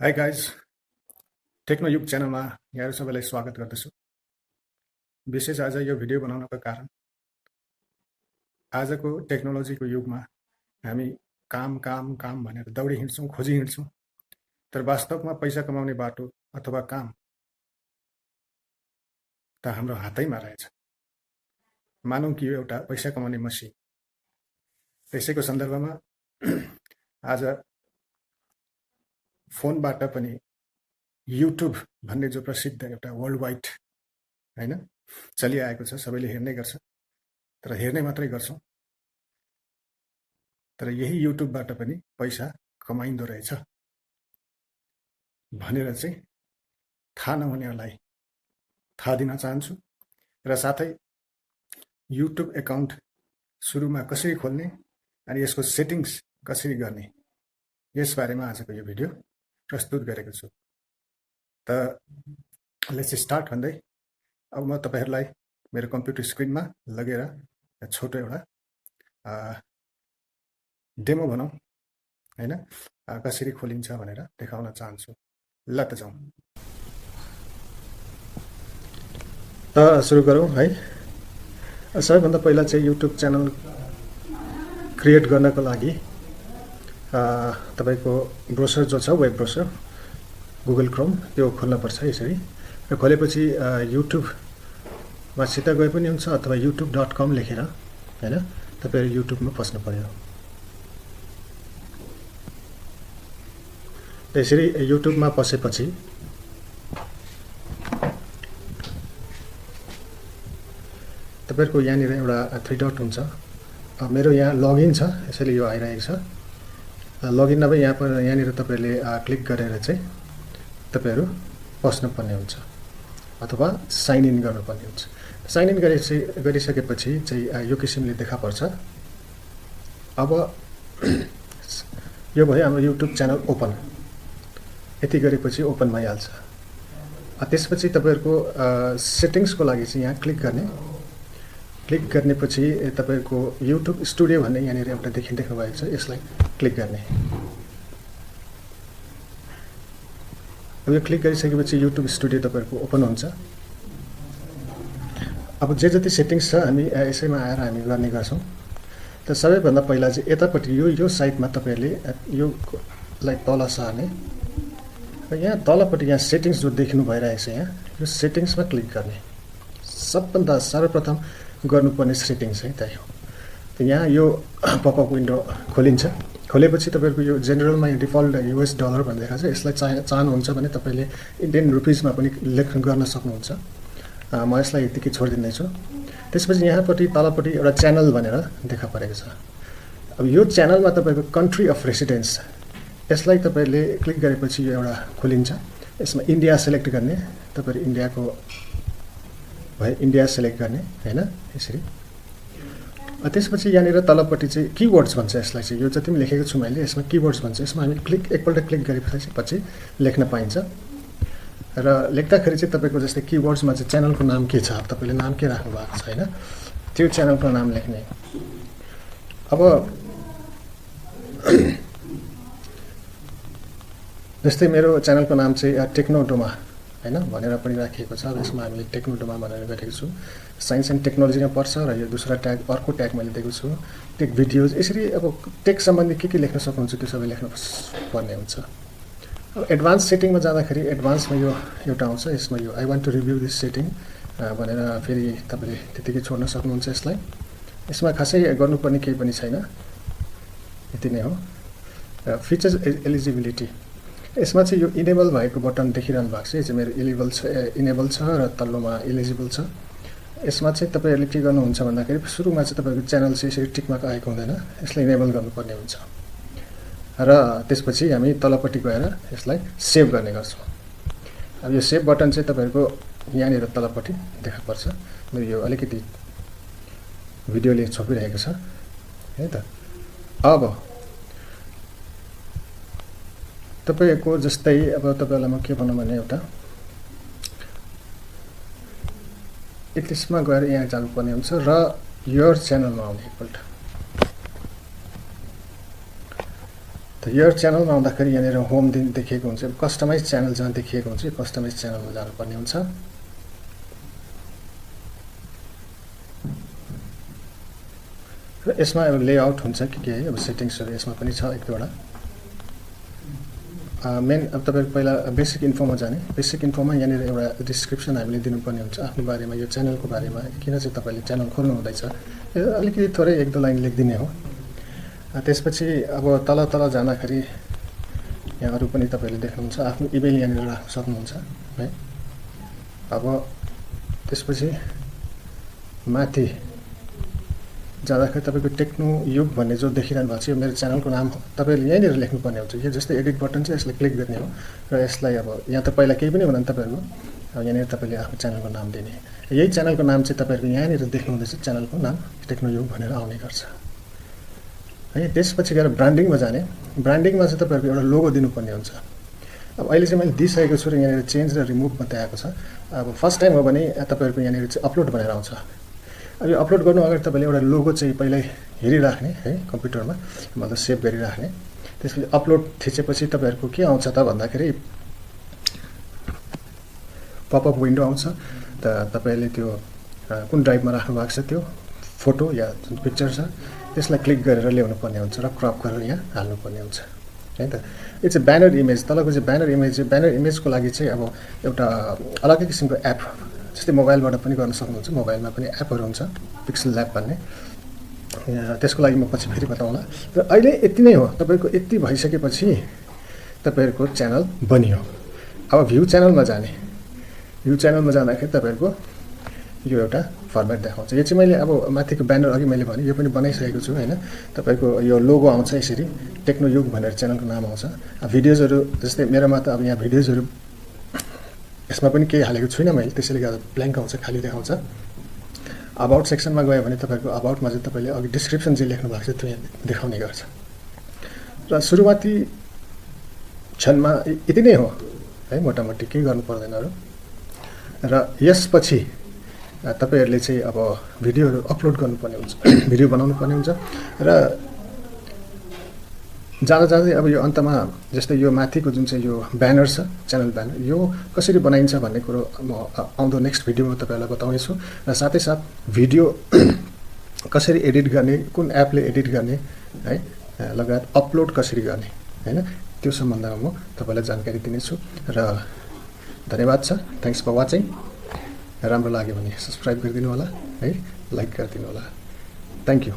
Hi guys, टेक्नोयुग च्यानलमा यहाँहरू सबैलाई स्वागत गर्दछु। विशेष आज यो भिडियो बनाउनको कारण आजको टेक्नोलोजीको युगमा हामी काम काम काम भनेर दौडी हिँड्छौँ, खोजी हिँड्छौँ, तर वास्तवमा पैसा कमाउने बाटो अथवा काम त हाम्रो हातैमा रहेछ। मानौँ कि यो एउटा पैसा कमाउने मसिन। त्यसैको सन्दर्भमा आज फोनबाट पनि युट्युब भन्ने जो प्रसिद्ध एउटा वर्ल्ड वाइड हैन चलिआएको छ, सबैले हेर्ने गर्छ, तर हेर्ने मात्रै गर्छौँ। तर यही युट्युबबाट पनि पैसा कमाइन्दो रहेछ भनेर चाहिँ थाहा नहुनेहरूलाई थाहा दिन चाहन्छु। र साथै युट्युब एकाउन्ट सुरुमा कसरी खोल्ने अनि यसको सेटिङ्स कसरी गर्ने यसबारेमा आजको यो भिडियो प्रस्तुत गरेको छु। त लेट्स स्टार्ट भन्दै अब म तपाईहरुलाई मेरो कम्प्युटर स्क्रिनमा लगेर छोटो एउटा डेमो भनौँ हैन, कसरी खोलिन्छ भनेर देखाउन चाहन्छु। ल त जाउँ। त सुरु गरौँ है। सबैभन्दा पहिला चाहिँ युट्युब च्यानल क्रिएट गर्नको लागि तपाईको ब्राउजर जो छ, वेब ब्राउजर गुगल क्रोम, त्यो खोल्न पर्छ यसरी। र खोलेपछि युट्युबमा सिधा गए पनि हुन्छ अथवा youtube.com लेखेर हैन तपाईहरु युट्युबमा पस्नु पर्यो। त्यसरी युट्युबमा पसेपछि तपाईहरुको यहाँनिर एउटा थ्री डट हुन्छ। मेरो यहाँ लगइन छ, यसैले यो आइरहेको छ। लगइन नभए यहाँनिर तपाईहरुले क्लिक गरेर चाहिँ तपाईहरु पस्नुपर्ने हुन्छ अथवा साइन इन गर्नुपर्ने हुन्छ। साइन इन गरिसकेपछि चाहिँ यो किसिमले देखा पर्छ। अब यो भयो हाम्रो युट्युब च्यानल ओपन। यति गरेपछि ओपन भइहाल्छ। त्यसपछि तपाईहरुको सेटिङ्सको लागि चाहिँ यहाँ क्लिक गर्नेपछि तपाईहरुको युट्युब स्टुडियो भन्ने यहाँनिर एउटा देख्नु भएको छ, यसलाई क्लिक गर्ने। अब यो क्लिक गरिसकेपछि युट्युब स्टुडियो तपाईहरुको ओपन हुन्छ। अब जे जति सेटिङ्स छ हामी यसैमा आएर हामी गर्ने गर्छौं। त सबैभन्दा पहिला चाहिँ यतापट्टि यो साइडमा तपाईहरुले यो लाई तल सार्ने र यहाँ तलपट्टि यहाँ सेटिङ्स जो देख्नु भइरहेको छ, यहाँ यो सेटिङ्समा क्लिक गर्ने। सबभन्दा सर्वप्रथम गर्नुपर्ने सेटिङ्स चाहिँ त्यही हो। त यहाँ यो पपअप विन्डो खोलिन्छ। खोलेपछि तपाईहरुको यो जेनरलमा यो डिफल्ट US डलर भन्ने देखाएको छ। यसलाई चाहनुहुन्छ भने तपाईले इन्डियन रुपीजमा पनि गर्न सक्नुहुन्छ। म यसलाई यतिकै छोडिदिन्दै छु। त्यसपछि यहाँपट्टि तलपट्टि एउटा च्यानल भनेर देखा परेको छ। अब यो च्यानलमा तपाईको कन्ट्री अफ रेसिडेन्स, यसलाई तपाईले क्लिक गरेपछि यो एउटा खोलिन्छ। यसमा इन्डिया सेलेक्ट गर्ने, तपाईहरु इन्डियाको भए इन्डिया सेलेक्ट गर्ने हैन, यसरी। त्यसपछि यहाँनिर तलपट्टि चाहिँ कीवर्ड्स भन्छ यसलाई चाहिँ, यो जति पनि लेखेको छु मैले यसमा कीवर्ड्स भन्छ। यसमा हामी एकपल्ट क्लिक गरेपछि लेख्न पाइन्छ। र लेख्दाखेरि चाहिँ तपाईको जस्तै कीवर्ड्समा चाहिँ च्यानलको नाम के छ, तपाईले नाम के राख्नु भएको छ हैन, त्यो च्यानलको नाम लेख्ने। अब जस्तै मेरो च्यानलको नाम चाहिँ टेक्नोडोमा हैन भनेर पनि राखिएको छ। यसमा हामीले टेक्नोडोमा भनेर गरेको छु। साइन्स एन्ड टेक्नोलोजीमा पर्छ। र यो दूसरा ट्याग, अर्को ट्याग मैले दिएको छु टेक भिडियोज। यसरी अब टेक सम्बन्धी के लेख्न सक्नुहुन्छ त्यो सबै लेख्न पर्ने हुन्छ। अब एडभान्स सेटिङमा जाँदाखेरि एडभान्समा यो एउटा आउँछ। यसमा यो I want to review this setting भनेर फेरि तपाईले त्यतिकै छोड्न सक्नुहुन्छ यसलाई। यसमा खासै गर्नुपर्ने केही पनि छैन, यति नै हो। फिचर्स एलिजिबिलिटी, यसमा चाहिँ यो इनेबल भएको बटन देखिरहनु भएको छ। यो चाहिँ मेरो इनेबल छ र तल्लोमा एलिजिबल छ। यसमा चाहिँ तपाईहरुले के गर्नुहुन्छ भन्दाखेरि सुरुमा चाहिँ तपाईको च्यानल चाहिँ यसरी टिक मार्क आएको हुँदैन, यसलाई इनेबल गर्नुपर्ने हुन्छ। र त्यसपछि हामी तलपट्टि गएर यसलाई सेभ गर्ने गर्छौं। अब यो सेभ बटन चाहिँ तपाईहरुको यहाँनिर तलपट्टि देखा पर्छ। मेरो यो अलिकति भिडियोले छोपिरहेको छ है त। अब तपाईको जस्तै अब तपाईलाई म के भनौँ भने एउटा त्यसमा गएर यहाँ जानुपर्ने हुन्छ र योर च्यानलमा आउने एकपल्ट। त यो च्यानलमा आउँदाखेरि यहाँनिर होम देखिएको हुन्छ कस्टमाइज च्यानल जहाँ देखिएको हुन्छ कस्टमाइज च्यानलमा जानुपर्ने हुन्छ र यसमा अब लेआउट हुन्छ के है अब सेटिङ्सहरु यसमा पनि छ एक दुईवटा मेन अब तपाईहरु पहिला बेसिक इन्फोमा जाने बेसिक इन्फोमा यहाँनिर एउटा डिस्क्रिप्सन हामीले दिनुपर्ने हुन्छ आफ्नो बारेमा यो च्यानलको बारेमा किन चाहिँ तपाईले च्यानल खोल्नु हुँदैछ अलिकति थोरै एक दुई लाइन लेखिदिने हो त्यसपछि अब तल तल जाँदाखेरि यहाँ अरु पनि तपाईले देख्नुहुन्छ आफ्नो इमेल यहाँनिर राख्न सक्नुहुन्छ है अब त्यसपछि माथि जाँदाखेरि तपाईको टेक्नो युग भन्ने जो देखिरहनु भएको छ यो मेरो च्यानलको नाम हो तपाईले यहाँनिर लेख्नुपर्ने हुन्छ यो जस्तै एडिट बटन छ यसलाई क्लिक गर्ने हो र यसलाई अब यहाँ त पहिला केही पनि हुँदैन तपाईहरुको अब यहाँनिर तपाईले आफ्नो च्यानलको नाम दिने यही च्यानलको नाम चाहिँ तपाईहरुको यहाँनिर देख्नुहुँदैछ च्यानलको नाम टेक्नो युग भनेर आउने गर्छ है त्यसपछि गएर ब्रान्डिङमा जाने ब्रान्डिङमा चाहिँ तपाईहरुको एउटा लोगो दिनुपर्ने हुन्छ अब अहिले चाहिँ मैले दिइसकेको छु र यहाँनिर चेन्ज र रिमुभ मात्रै आएको छ अब फर्स्ट टाइम हो भने तपाईहरुको यहाँनिर चाहिँ अपलोड भनेर आउँछ अब यो अपलोड गर्नु अगाडि तपाईले एउटा लोगो चाहिँ पहिल्यै हेरिराख्ने है कम्प्युटरमा मतलब सेभ गरिराख्ने त्यसपछि अपलोड थिचेपछि तपाईहरुको के आउँछ त भन्दाखेरि पपअप विन्डो आउँछ त तपाईले त्यो कुन ड्राइभमा राख्नु भएको छ त्यो फोटो या जुन पिक्चर छ त्यसलाई क्लिक गरेर ल्याउनु पर्ने हुन्छ र क्रप गरेर यहाँ हाल्नु पर्ने हुन्छ है त यो चाहिँ ब्यानर इमेज तलको चाहिँ ब्यानर इमेजको लागि चाहिँ अब एउटा अलग्गै किसिमको एप जस्तै मोबाइलबाट पनि गर्न सक्नुहुन्छ मोबाइलमा पनि एपहरु हुन्छ पिक्सल ल्याब भन्ने त्यसको लागि म पछि फेरि बताउँला र अहिले यति नै हो तपाईको यति भइसकेपछि तपाईहरुको च्यानल बनियो अब भ्यू च्यानलमा जाने भ्यू च्यानलमा जाँदाखेरि तपाईहरुको यो एउटा फर्मेट देखाउँछ यो चाहिँ मैले अब माथिको ब्यानर अघि मैले भने यो पनि बनाइसकेको छु हैन तपाईको यो लोगो आउँछ यसरी टेक्नो युग भनेर च्यानलको नाम आउँछ भिडियोजहरु जस्तै मेरोमा त अब यहाँ भिडियोजहरु यसमा पनि केही हालेको छुइनँ मैले त्यसैले गर्दा ब्ल्याङ्क आउँछ खाली देखाउँछ अबाउट सेक्सनमा गयो भने तपाईको अबाउटमा चाहिँ तपाईले अघि डिस्क्रिप्सन जे लेख्नु भएको छ त्यो देखाउने गर्छ र सुरुवाती क्षणमा यति नै हो है मोटामोटी केही गर्नु पर्दैन र यसपछि तपाईहरुले चाहिँ अब भिडियोहरु अपलोड गर्नुपर्ने हुन्छ भिडियो बनाउनु पर्ने हुन्छ र जाँदा जाँदै अब यो अन्तमा जस्तै यो माथिको जुन चाहिँ यो ब्यानर छ च्यानल ब्यानर यो कसरी बनाइन्छ भन्ने कुरो म आउँदो नेक्स्ट भिडियोमा तपाईहरुलाई बताउने छु र साथै साथ भिडियो कसरी एडिट गर्ने कुन एपले एडिट गर्ने है लगायत अपलोड कसरी गर्ने हैन त्यो सम्बन्धमा म तपाईलाई जानकारी दिनेछु र धन्यवाद छ थ्यांक्स फर वाचिङ राम्रो लाग्यो भने सब्स्क्राइब गरिदिनु होला है लाइक गरिदिनु होला थ्यांक यू